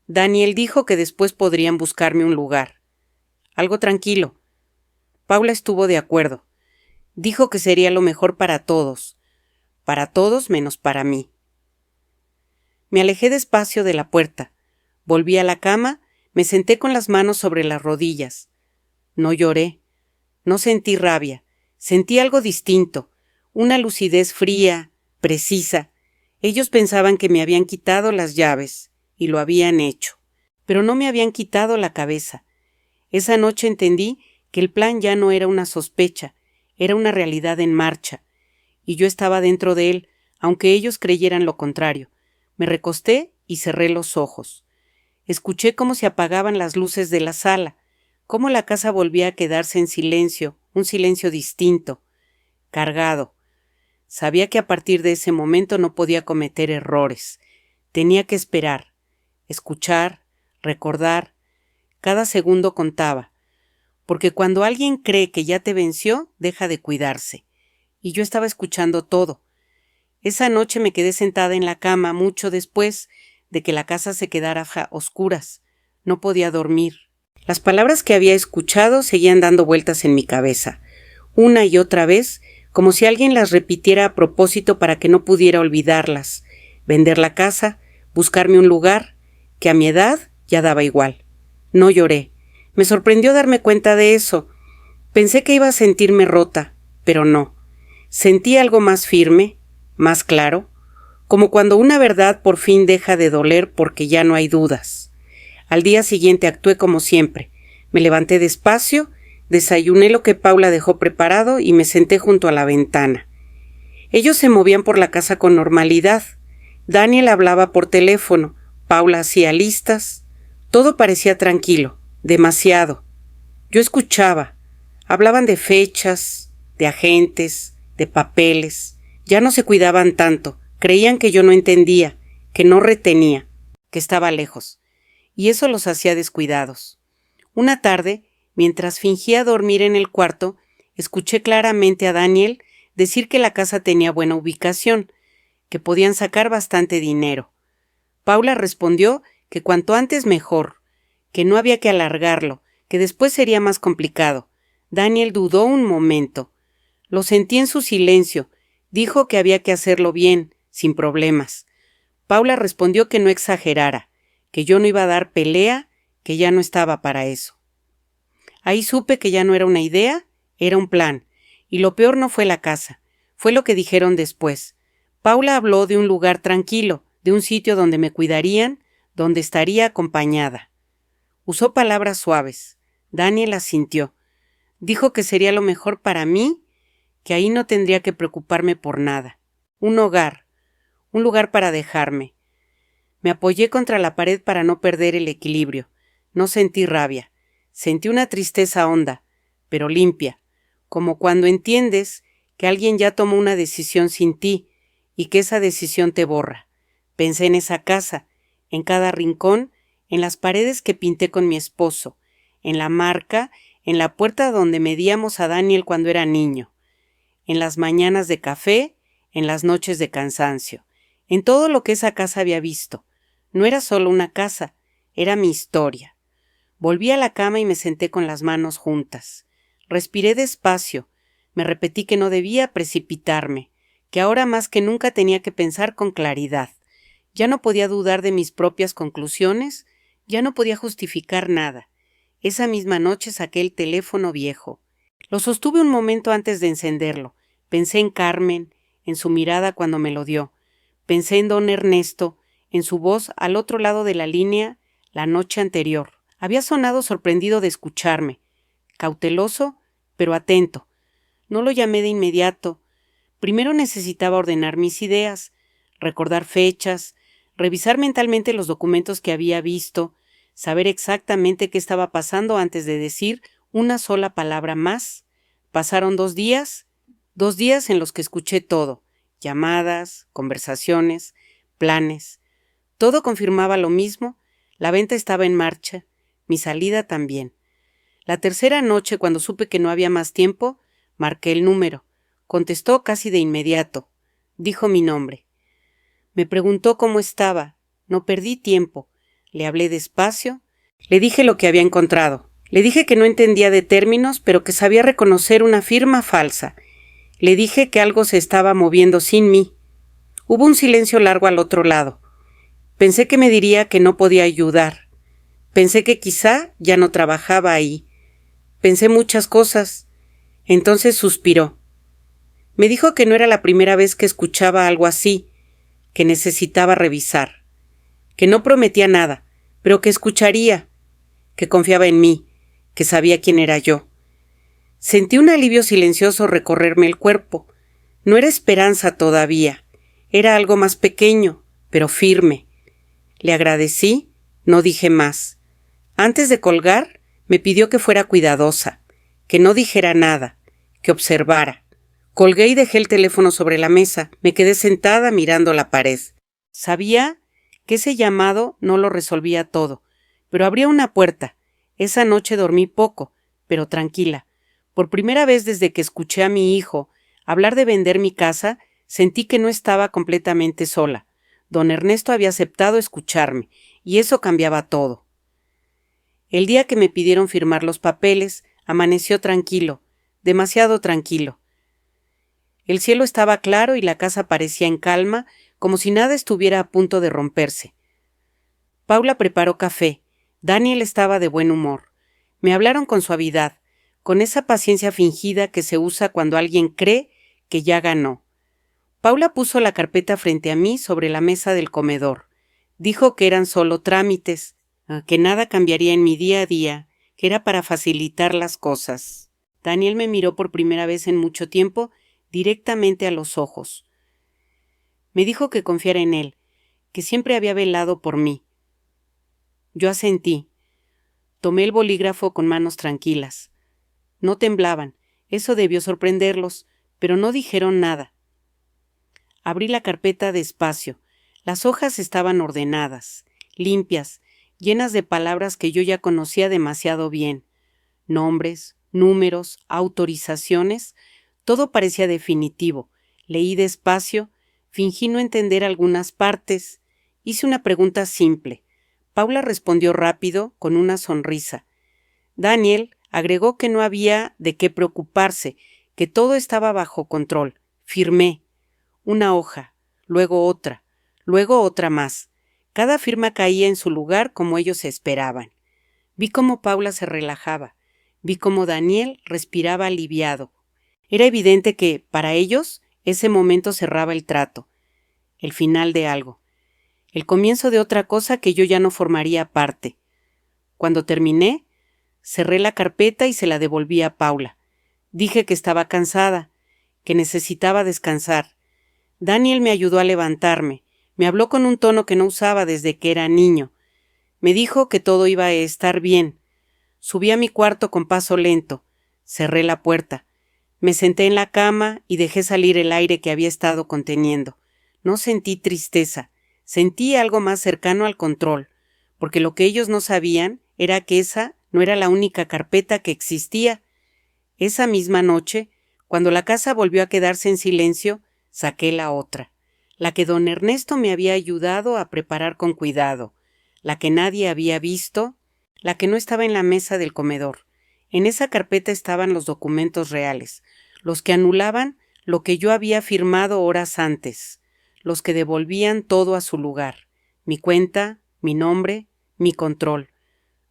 Daniel dijo que después podrían buscarme un lugar. Algo tranquilo. Paula estuvo de acuerdo. Dijo que sería lo mejor para todos menos para mí. Me alejé despacio de la puerta. Volví a la cama, me senté con las manos sobre las rodillas. No lloré, no sentí rabia, sentí algo distinto, una lucidez fría, precisa. Ellos pensaban que me habían quitado las llaves, y lo habían hecho, pero no me habían quitado la cabeza. Esa noche entendí que el plan ya no era una sospecha, era una realidad en marcha, y yo estaba dentro de él, aunque ellos creyeran lo contrario. Me recosté y cerré los ojos. Escuché cómo se apagaban las luces de la sala, cómo la casa volvía a quedarse en silencio, un silencio distinto, cargado. Sabía que a partir de ese momento no podía cometer errores. Tenía que esperar, escuchar, recordar. Cada segundo contaba, porque cuando alguien cree que ya te venció, deja de cuidarse. Y yo estaba escuchando todo. Esa noche me quedé sentada en la cama mucho después de que la casa se quedara a oscuras. No podía dormir. Las palabras que había escuchado seguían dando vueltas en mi cabeza, una y otra vez, como si alguien las repitiera a propósito para que no pudiera olvidarlas. Vender la casa, buscarme un lugar, que a mi edad ya daba igual. No lloré. Me sorprendió darme cuenta de eso. Pensé que iba a sentirme rota, pero no. Sentí algo más firme, más claro, como cuando una verdad por fin deja de doler porque ya no hay dudas. Al día siguiente actué como siempre. Me levanté despacio, desayuné lo que Paula dejó preparado y me senté junto a la ventana. Ellos se movían por la casa con normalidad. Daniel hablaba por teléfono, Paula hacía listas. Todo parecía tranquilo, demasiado. Yo escuchaba. Hablaban de fechas, de agentes, de papeles. Ya no se cuidaban tanto. Creían que yo no entendía, que no retenía, que estaba lejos. Y eso los hacía descuidados. Una tarde, mientras fingía dormir en el cuarto, escuché claramente a Daniel decir que la casa tenía buena ubicación, que podían sacar bastante dinero. Paula respondió que cuanto antes mejor, que no había que alargarlo, que después sería más complicado. Daniel dudó un momento. Lo sentí en su silencio. Dijo que había que hacerlo bien, sin problemas. Paula respondió que no exagerara, que yo no iba a dar pelea, que ya no estaba para eso. Ahí supe que ya no era una idea, era un plan, y lo peor no fue la casa, fue lo que dijeron después. Paula habló de un lugar tranquilo, de un sitio donde me cuidarían, donde estaría acompañada. Usó palabras suaves. Daniel asintió. Dijo que sería lo mejor para mí, que ahí no tendría que preocuparme por nada. Un hogar, un lugar para dejarme. Me apoyé contra la pared para no perder el equilibrio. No sentí rabia. Sentí una tristeza honda, pero limpia, como cuando entiendes que alguien ya tomó una decisión sin ti y que esa decisión te borra. Pensé en esa casa, en cada rincón, en las paredes que pinté con mi esposo, en la marca, en la puerta donde medíamos a Daniel cuando era niño, en las mañanas de café, en las noches de cansancio, en todo lo que esa casa había visto. No era solo una casa, era mi historia. Volví a la cama y me senté con las manos juntas. Respiré despacio. Me repetí que no debía precipitarme, que ahora más que nunca tenía que pensar con claridad. Ya no podía dudar de mis propias conclusiones, ya no podía justificar nada. Esa misma noche saqué el teléfono viejo. Lo sostuve un momento antes de encenderlo. Pensé en Carmen, en su mirada cuando me lo dio. Pensé en don Ernesto, en su voz al otro lado de la línea la noche anterior. Había sonado sorprendido de escucharme, cauteloso, pero atento. No lo llamé de inmediato. Primero necesitaba ordenar mis ideas, recordar fechas, revisar mentalmente los documentos que había visto, saber exactamente qué estaba pasando antes de decir una sola palabra más. Pasaron 2 días, 2 días en los que escuché todo, llamadas, conversaciones, planes. Todo confirmaba lo mismo, la venta estaba en marcha, mi salida también. La tercera noche, cuando supe que no había más tiempo, marqué el número. Contestó casi de inmediato. Dijo mi nombre. Me preguntó cómo estaba. No perdí tiempo. Le hablé despacio. Le dije lo que había encontrado. Le dije que no entendía de términos, pero que sabía reconocer una firma falsa. Le dije que algo se estaba moviendo sin mí. Hubo un silencio largo al otro lado. Pensé que me diría que no podía ayudar. Pensé que quizá ya no trabajaba ahí. Pensé muchas cosas. Entonces suspiró. Me dijo que no era la primera vez que escuchaba algo así, que necesitaba revisar, que no prometía nada, pero que escucharía, que confiaba en mí, que sabía quién era yo. Sentí un alivio silencioso recorrerme el cuerpo. No era esperanza todavía, era algo más pequeño, pero firme. Le agradecí, no dije más. Antes de colgar, me pidió que fuera cuidadosa, que no dijera nada, que observara. Colgué y dejé el teléfono sobre la mesa. Me quedé sentada mirando la pared. Sabía que ese llamado no lo resolvía todo, pero abría una puerta. Esa noche dormí poco, pero tranquila. Por primera vez desde que escuché a mi hijo hablar de vender mi casa, sentí que no estaba completamente sola. Don Ernesto había aceptado escucharme, y eso cambiaba todo. El día que me pidieron firmar los papeles, amaneció tranquilo, demasiado tranquilo. El cielo estaba claro y la casa parecía en calma, como si nada estuviera a punto de romperse. Paula preparó café. Daniel estaba de buen humor. Me hablaron con suavidad, con esa paciencia fingida que se usa cuando alguien cree que ya ganó. Paula puso la carpeta frente a mí sobre la mesa del comedor. Dijo que eran solo trámites, que nada cambiaría en mi día a día, que era para facilitar las cosas. Daniel me miró por primera vez en mucho tiempo, directamente a los ojos. Me dijo que confiara en él, que siempre había velado por mí. Yo asentí. Tomé el bolígrafo con manos tranquilas. No temblaban, eso debió sorprenderlos, pero no dijeron nada. Abrí la carpeta despacio. Las hojas estaban ordenadas, limpias, llenas de palabras que yo ya conocía demasiado bien. Nombres, números, autorizaciones, todo parecía definitivo. Leí despacio, fingí no entender algunas partes. Hice una pregunta simple. Paula respondió rápido, con una sonrisa. Daniel agregó que no había de qué preocuparse, que todo estaba bajo control. Firmé. Una hoja, luego otra más. Cada firma caía en su lugar como ellos esperaban. Vi cómo Paula se relajaba. Vi cómo Daniel respiraba aliviado. Era evidente que, para ellos, ese momento cerraba el trato. El final de algo. El comienzo de otra cosa que yo ya no formaría parte. Cuando terminé, cerré la carpeta y se la devolví a Paula. Dije que estaba cansada, que necesitaba descansar. Daniel me ayudó a levantarme. Me habló con un tono que no usaba desde que era niño. Me dijo que todo iba a estar bien. Subí a mi cuarto con paso lento. Cerré la puerta. Me senté en la cama y dejé salir el aire que había estado conteniendo. No sentí tristeza. Sentí algo más cercano al control, porque lo que ellos no sabían era que esa no era la única carpeta que existía. Esa misma noche, cuando la casa volvió a quedarse en silencio, saqué la otra, la que don Ernesto me había ayudado a preparar con cuidado, la que nadie había visto, la que no estaba en la mesa del comedor. En esa carpeta estaban los documentos reales, los que anulaban lo que yo había firmado horas antes, los que devolvían todo a su lugar, mi cuenta, mi nombre, mi control.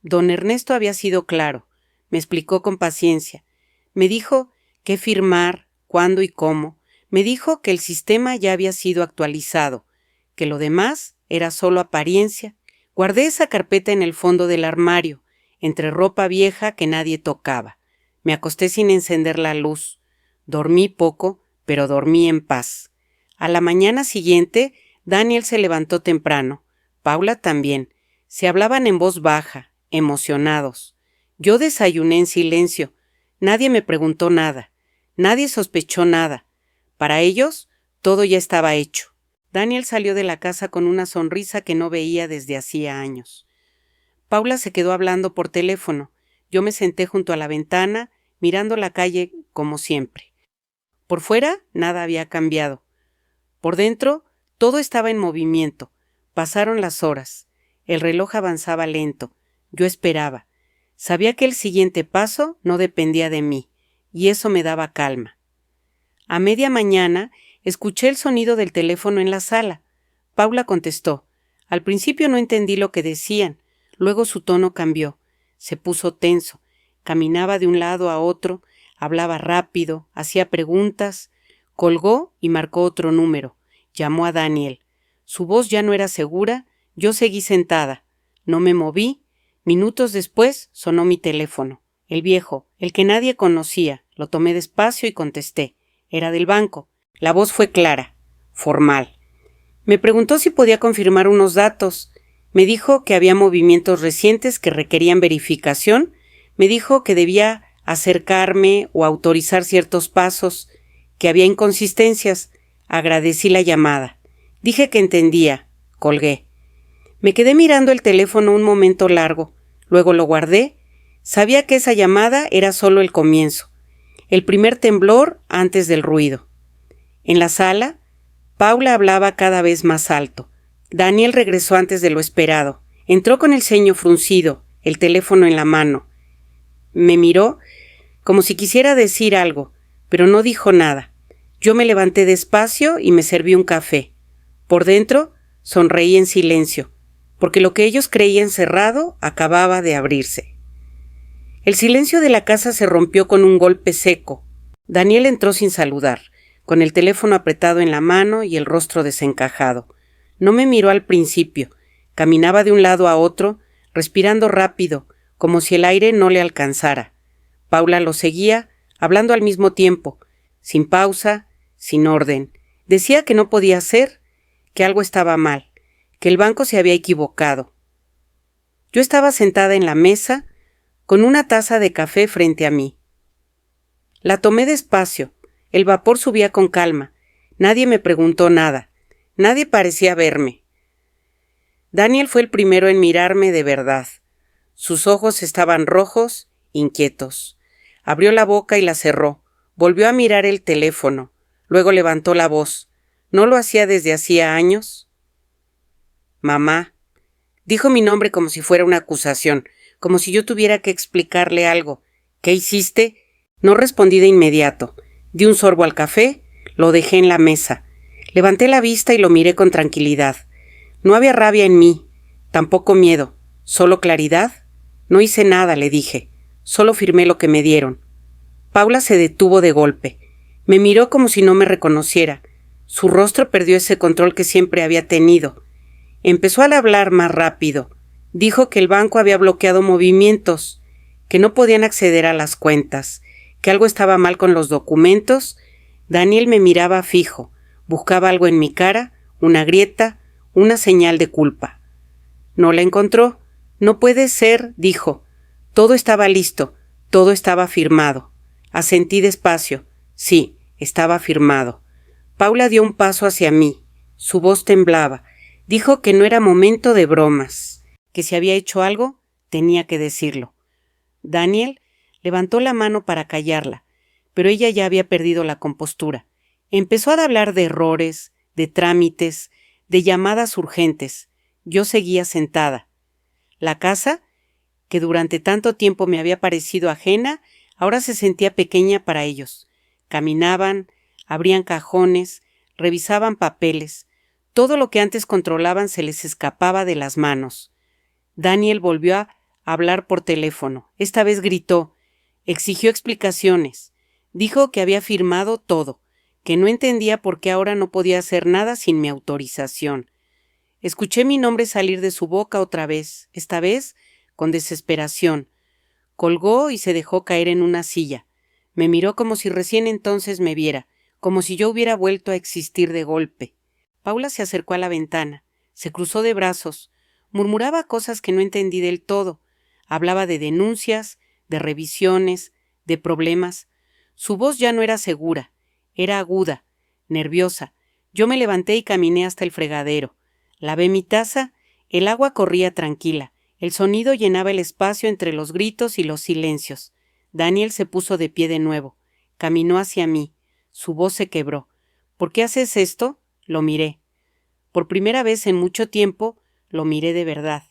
Don Ernesto había sido claro, me explicó con paciencia, me dijo qué firmar, cuándo y cómo, me dijo que el sistema ya había sido actualizado, que lo demás era solo apariencia. Guardé esa carpeta en el fondo del armario, entre ropa vieja que nadie tocaba. Me acosté sin encender la luz. Dormí poco, pero dormí en paz. A la mañana siguiente, Daniel se levantó temprano. Paula también. Se hablaban en voz baja, emocionados. Yo desayuné en silencio. Nadie me preguntó nada. Nadie sospechó nada. Para ellos, todo ya estaba hecho. Daniel salió de la casa con una sonrisa que no veía desde hacía años. Paula se quedó hablando por teléfono. Yo me senté junto a la ventana, mirando la calle como siempre. Por fuera, nada había cambiado. Por dentro, todo estaba en movimiento. Pasaron las horas. El reloj avanzaba lento. Yo esperaba. Sabía que el siguiente paso no dependía de mí, y eso me daba calma. A media mañana, escuché el sonido del teléfono en la sala. Paula contestó. Al principio no entendí lo que decían. Luego su tono cambió. Se puso tenso. Caminaba de un lado a otro, hablaba rápido, hacía preguntas. Colgó y marcó otro número. Llamó a Daniel. Su voz ya no era segura. Yo seguí sentada. No me moví. Minutos después sonó mi teléfono. El viejo, el que nadie conocía. Lo tomé despacio y contesté. Era del banco. La voz fue clara, formal. Me preguntó si podía confirmar unos datos. Me dijo que había movimientos recientes que requerían verificación. Me dijo que debía acercarme o autorizar ciertos pasos, que había inconsistencias. Agradecí la llamada. Dije que entendía. Colgué. Me quedé mirando el teléfono un momento largo, luego lo guardé. Sabía que esa llamada era solo el comienzo, el primer temblor antes del ruido. En la sala, Paula hablaba cada vez más alto. Daniel regresó antes de lo esperado. Entró con el ceño fruncido, el teléfono en la mano. Me miró como si quisiera decir algo, pero no dijo nada. Yo me levanté despacio y me serví un café. Por dentro, sonreí en silencio, porque lo que ellos creían cerrado acababa de abrirse. El silencio de la casa se rompió con un golpe seco. Daniel entró sin saludar, con el teléfono apretado en la mano y el rostro desencajado. No me miró al principio. Caminaba de un lado a otro, respirando rápido, como si el aire no le alcanzara. Paula lo seguía, hablando al mismo tiempo, sin pausa, sin orden. Decía que no podía ser, que algo estaba mal, que el banco se había equivocado. Yo estaba sentada en la mesa, con una taza de café frente a mí. La tomé despacio. El vapor subía con calma. Nadie me preguntó nada. Nadie parecía verme. Daniel fue el primero en mirarme de verdad. Sus ojos estaban rojos, inquietos. Abrió la boca y la cerró. Volvió a mirar el teléfono. Luego levantó la voz. ¿No lo hacía desde hacía años? Mamá. Dijo mi nombre como si fuera una acusación, como si yo tuviera que explicarle algo. ¿Qué hiciste? No respondí de inmediato. Di un sorbo al café, lo dejé en la mesa. Levanté la vista y lo miré con tranquilidad. No había rabia en mí, tampoco miedo, solo claridad. No hice nada, le dije. Solo firmé lo que me dieron. Paula se detuvo de golpe. Me miró como si no me reconociera. Su rostro perdió ese control que siempre había tenido. Empezó a hablar más rápido. Dijo que el banco había bloqueado movimientos, que no podían acceder a las cuentas, que algo estaba mal con los documentos. Daniel me miraba fijo, buscaba algo en mi cara, una grieta, una señal de culpa. No la encontró. No puede ser, dijo. Todo estaba listo, todo estaba firmado. Asentí despacio. Sí, estaba firmado. Paula dio un paso hacia mí. Su voz temblaba. Dijo que no era momento de bromas, que si había hecho algo, tenía que decirlo. Daniel levantó la mano para callarla, pero ella ya había perdido la compostura. Empezó a hablar de errores, de trámites, de llamadas urgentes. Yo seguía sentada. La casa, que durante tanto tiempo me había parecido ajena, ahora se sentía pequeña para ellos. Caminaban, abrían cajones, revisaban papeles. Todo lo que antes controlaban se les escapaba de las manos. Daniel volvió a hablar por teléfono. Esta vez gritó. Exigió explicaciones. Dijo que había firmado todo, que no entendía por qué ahora no podía hacer nada sin mi autorización. Escuché mi nombre salir de su boca otra vez, esta vez con desesperación. Colgó y se dejó caer en una silla. Me miró como si recién entonces me viera, como si yo hubiera vuelto a existir de golpe. Paula se acercó a la ventana, se cruzó de brazos, murmuraba cosas que no entendí del todo. Hablaba de denuncias, de revisiones, de problemas. Su voz ya no era segura, era aguda, nerviosa. Yo me levanté y caminé hasta el fregadero. Lavé mi taza, el agua corría tranquila. El sonido llenaba el espacio entre los gritos y los silencios. Daniel se puso de pie de nuevo. Caminó hacia mí. Su voz se quebró. ¿Por qué haces esto? Lo miré. Por primera vez en mucho tiempo, lo miré de verdad.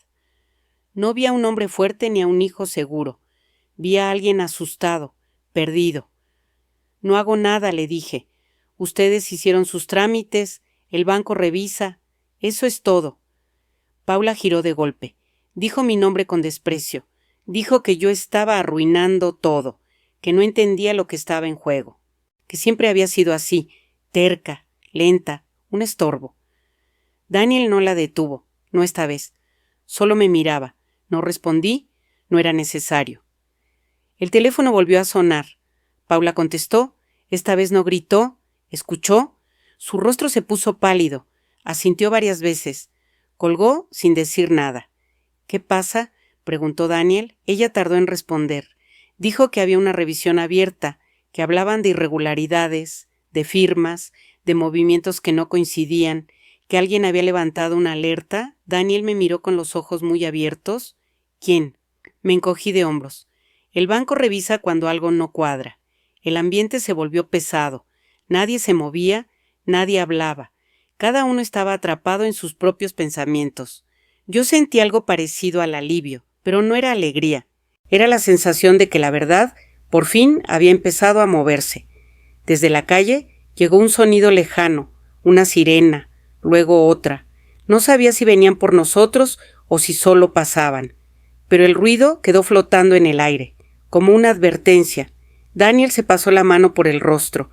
No vi a un hombre fuerte ni a un hijo seguro. Vi a alguien asustado, perdido. No hago nada, le dije. Ustedes hicieron sus trámites, el banco revisa. Eso es todo. Paula giró de golpe. Dijo mi nombre con desprecio. Dijo que yo estaba arruinando todo, que no entendía lo que estaba en juego, que siempre había sido así, terca, lenta, un estorbo. Daniel no la detuvo, no esta vez. Solo me miraba. No respondí, no era necesario. El teléfono volvió a sonar. Paula contestó, esta vez no gritó, escuchó. Su rostro se puso pálido, asintió varias veces. Colgó sin decir nada. ¿Qué pasa?, preguntó Daniel. Ella tardó en responder. Dijo que había una revisión abierta, que hablaban de irregularidades, de firmas, de movimientos que no coincidían, que alguien había levantado una alerta, Daniel me miró con los ojos muy abiertos. ¿Quién? Me encogí de hombros. El banco revisa cuando algo no cuadra. El ambiente se volvió pesado. Nadie se movía, nadie hablaba. Cada uno estaba atrapado en sus propios pensamientos. Yo sentí algo parecido al alivio, pero no era alegría. Era la sensación de que la verdad, por fin, había empezado a moverse. Desde la calle llegó un sonido lejano, una sirena, luego otra. No sabía si venían por nosotros o si solo pasaban. Pero el ruido quedó flotando en el aire, como una advertencia. Daniel se pasó la mano por el rostro.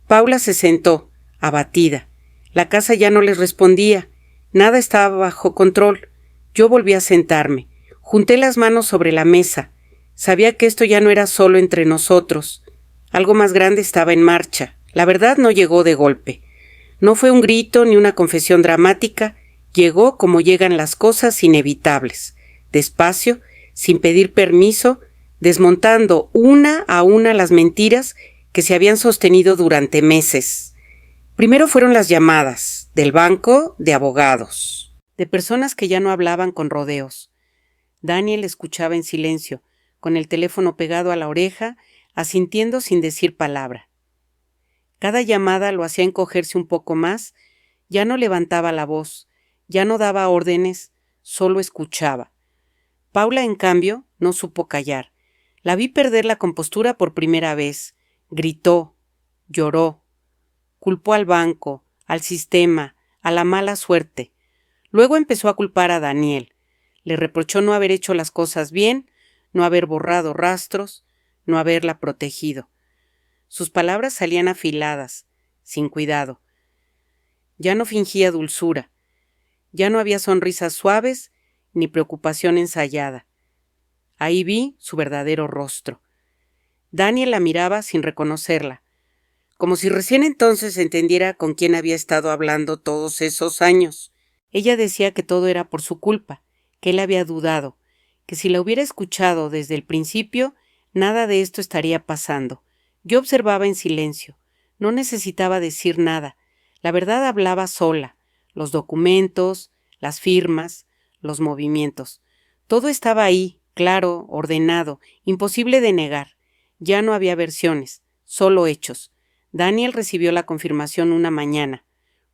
Paula se sentó, abatida. La casa ya no les respondía. Nada estaba bajo control. Yo volví a sentarme. Junté las manos sobre la mesa. Sabía que esto ya no era solo entre nosotros. Algo más grande estaba en marcha. La verdad no llegó de golpe. No fue un grito ni una confesión dramática. Llegó como llegan las cosas inevitables. Despacio, sin pedir permiso, desmontando una a una las mentiras que se habían sostenido durante meses. Primero fueron las llamadas, del banco, de abogados, de personas que ya no hablaban con rodeos. Daniel escuchaba en silencio, con el teléfono pegado a la oreja, asintiendo sin decir palabra. Cada llamada lo hacía encogerse un poco más, ya no levantaba la voz, ya no daba órdenes, solo escuchaba. Paula, en cambio, no supo callar. La vi perder la compostura por primera vez. Gritó, lloró, culpó al banco, al sistema, a la mala suerte. Luego empezó a culpar a Daniel. Le reprochó no haber hecho las cosas bien, no haber borrado rastros, no haberla protegido. Sus palabras salían afiladas, sin cuidado. Ya no fingía dulzura. Ya no había sonrisas suaves ni preocupación ensayada. Ahí vi su verdadero rostro. Daniel la miraba sin reconocerla, como si recién entonces entendiera con quién había estado hablando todos esos años. Ella decía que todo era por su culpa, que él había dudado, que si la hubiera escuchado desde el principio, nada de esto estaría pasando. Yo observaba en silencio. No necesitaba decir nada. La verdad hablaba sola. Los documentos, las firmas, los movimientos. Todo estaba ahí, claro, ordenado, imposible de negar. Ya no había versiones, solo hechos. Daniel recibió la confirmación una mañana.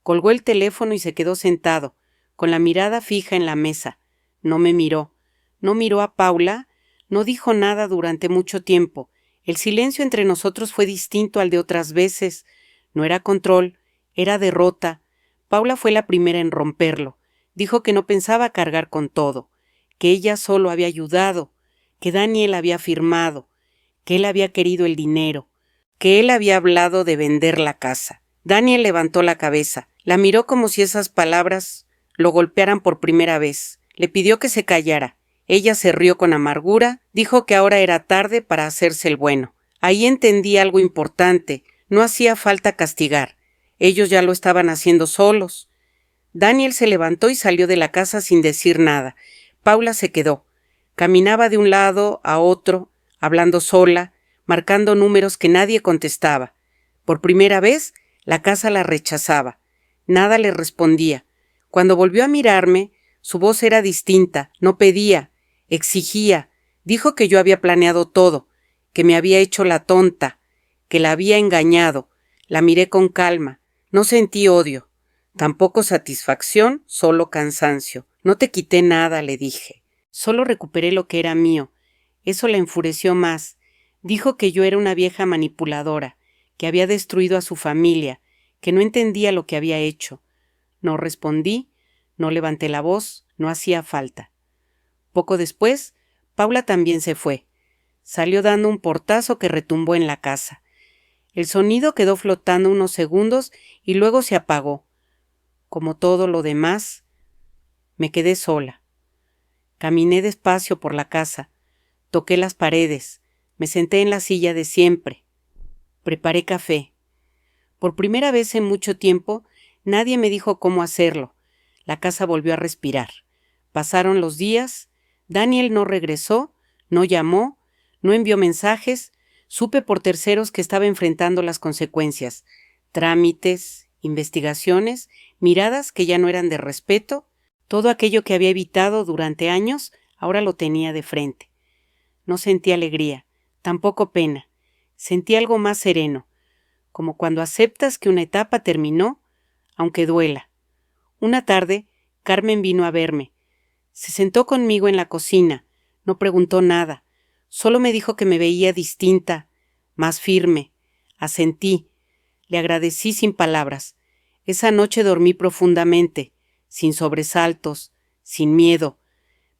Colgó el teléfono y se quedó sentado, con la mirada fija en la mesa. No me miró. No miró a Paula. No dijo nada durante mucho tiempo. El silencio entre nosotros fue distinto al de otras veces. No era control, era derrota. Paula fue la primera en romperlo. Dijo que no pensaba cargar con todo, que ella solo había ayudado, que Daniel había firmado, que él había querido el dinero, que él había hablado de vender la casa. Daniel levantó la cabeza, la miró como si esas palabras lo golpearan por primera vez. Le pidió que se callara. Ella se rió con amargura, dijo que ahora era tarde para hacerse el bueno. Ahí entendí algo importante, no hacía falta castigar. Ellos ya lo estaban haciendo solos. Daniel se levantó y salió de la casa sin decir nada. Paula se quedó. Caminaba de un lado a otro, hablando sola, marcando números que nadie contestaba. Por primera vez, la casa la rechazaba. Nada le respondía. Cuando volvió a mirarme, su voz era distinta, no pedía, exigía. Dijo que yo había planeado todo, que me había hecho la tonta, que la había engañado. La miré con calma. No sentí odio. Tampoco satisfacción, solo cansancio. No te quité nada, le dije. Solo recuperé lo que era mío. Eso la enfureció más. Dijo que yo era una vieja manipuladora, que había destruido a su familia, que no entendía lo que había hecho. No respondí, no levanté la voz, no hacía falta. Poco después, Paula también se fue. Salió dando un portazo que retumbó en la casa. El sonido quedó flotando unos segundos y luego se apagó. Como todo lo demás, me quedé sola. Caminé despacio por la casa, toqué las paredes, me senté en la silla de siempre. Preparé café. Por primera vez en mucho tiempo, nadie me dijo cómo hacerlo. La casa volvió a respirar. Pasaron los días, Daniel no regresó, no llamó, no envió mensajes, supe por terceros que estaba enfrentando las consecuencias. Trámites, investigaciones, miradas que ya no eran de respeto, todo aquello que había evitado durante años, ahora lo tenía de frente. No sentí alegría, tampoco pena, sentí algo más sereno, como cuando aceptas que una etapa terminó, aunque duela. Una tarde, Carmen vino a verme. Se sentó conmigo en la cocina, no preguntó nada, solo me dijo que me veía distinta, más firme. Asentí, le agradecí sin palabras. Esa noche dormí profundamente, sin sobresaltos, sin miedo.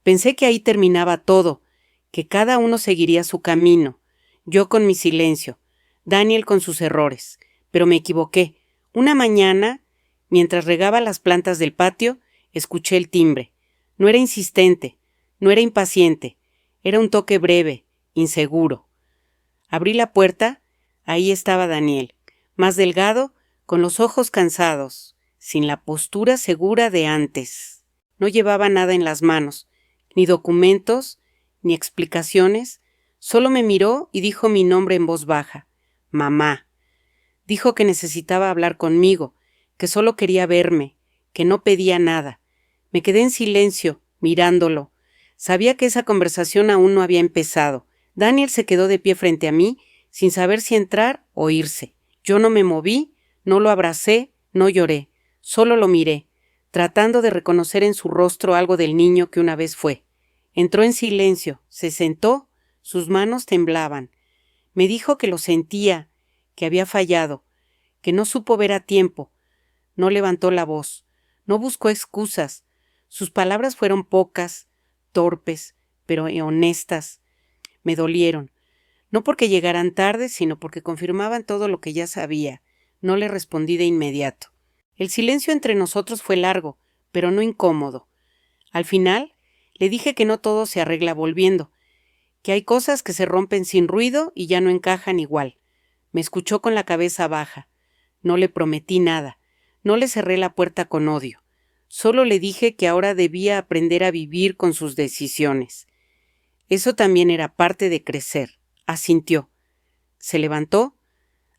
Pensé que ahí terminaba todo, que cada uno seguiría su camino, yo con mi silencio, Daniel con sus errores. Pero me equivoqué. Una mañana, mientras regaba las plantas del patio, escuché el timbre. No era insistente, no era impaciente, era un toque breve, inseguro. Abrí la puerta, ahí estaba Daniel, más delgado, con los ojos cansados, sin la postura segura de antes. No llevaba nada en las manos, ni documentos, ni explicaciones, solo me miró y dijo mi nombre en voz baja, mamá. Dijo que necesitaba hablar conmigo, que solo quería verme, que no pedía nada. Me quedé en silencio, mirándolo. Sabía que esa conversación aún no había empezado. Daniel se quedó de pie frente a mí, sin saber si entrar o irse. Yo no me moví, no lo abracé, no lloré, solo lo miré, tratando de reconocer en su rostro algo del niño que una vez fue. Entró en silencio, se sentó, sus manos temblaban. Me dijo que lo sentía, que había fallado, que no supo ver a tiempo. No levantó la voz, no buscó excusas. Sus palabras fueron pocas, torpes, pero honestas. Me dolieron, no porque llegaran tarde, sino porque confirmaban todo lo que ya sabía. No le respondí de inmediato. El silencio entre nosotros fue largo, pero no incómodo. Al final, le dije que no todo se arregla volviendo, que hay cosas que se rompen sin ruido y ya no encajan igual. Me escuchó con la cabeza baja. No le prometí nada. No le cerré la puerta con odio. Solo le dije que ahora debía aprender a vivir con sus decisiones. Eso también era parte de crecer. Asintió. Se levantó.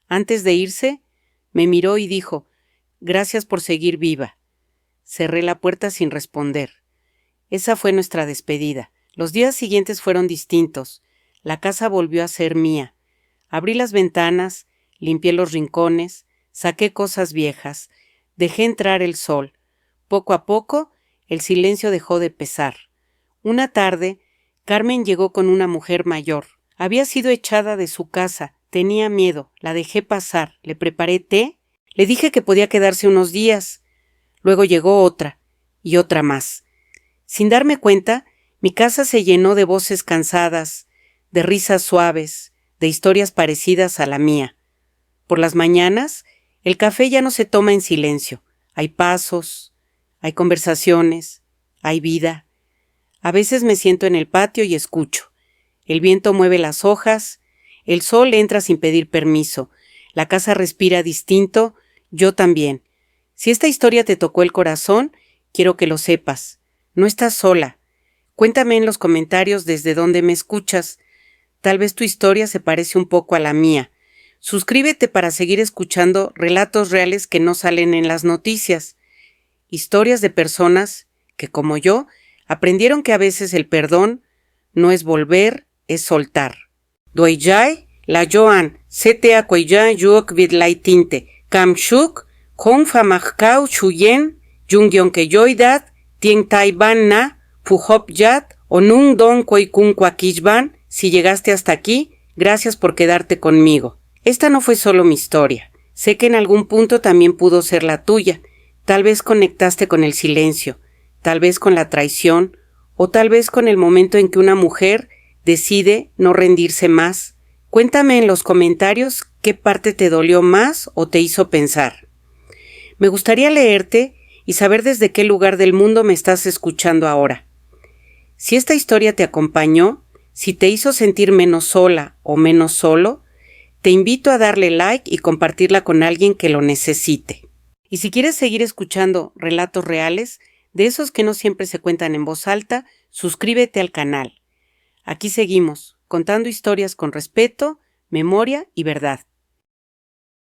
Antes de irse, me miró y dijo, «Gracias por seguir viva». Cerré la puerta sin responder. Esa fue nuestra despedida. Los días siguientes fueron distintos. La casa volvió a ser mía. Abrí las ventanas, limpié los rincones, saqué cosas viejas, dejé entrar el sol. Poco a poco, el silencio dejó de pesar. Una tarde, Carmen llegó con una mujer mayor. Había sido echada de su casa, tenía miedo, la dejé pasar, le preparé té, le dije que podía quedarse unos días. Luego llegó otra, y otra más. Sin darme cuenta, mi casa se llenó de voces cansadas, de risas suaves, de historias parecidas a la mía. Por las mañanas, el café ya no se toma en silencio. Hay pasos, hay conversaciones, hay vida. A veces me siento en el patio y escucho. El viento mueve las hojas, el sol entra sin pedir permiso, la casa respira distinto, yo también. Si esta historia te tocó el corazón, quiero que lo sepas. No estás sola. Cuéntame en los comentarios desde dónde me escuchas. Tal vez tu historia se parece un poco a la mía. Suscríbete para seguir escuchando relatos reales que no salen en las noticias. Historias de personas que, como yo, aprendieron que a veces el perdón no es volver, es soltar. Doijay, la Joan, CTA Cueya Yuok Vidlaitinte, Kamshuk, Kong Famajkau Chuyen, Jungyon Keyoidat, Tien Taiban Na, Pujop Yat, Onung Don Koikun Kwakishban. Si llegaste hasta aquí, gracias por quedarte conmigo. Esta no fue solo mi historia. Sé que en algún punto también pudo ser la tuya. Tal vez conectaste con el silencio, tal vez con la traición, o tal vez con el momento en que una mujer decide no rendirse más. Cuéntame en los comentarios qué parte te dolió más o te hizo pensar. Me gustaría leerte y saber desde qué lugar del mundo me estás escuchando ahora. Si esta historia te acompañó, si te hizo sentir menos sola o menos solo, te invito a darle like y compartirla con alguien que lo necesite. Y si quieres seguir escuchando relatos reales, de esos que no siempre se cuentan en voz alta, suscríbete al canal. Aquí seguimos, contando historias con respeto, memoria y verdad.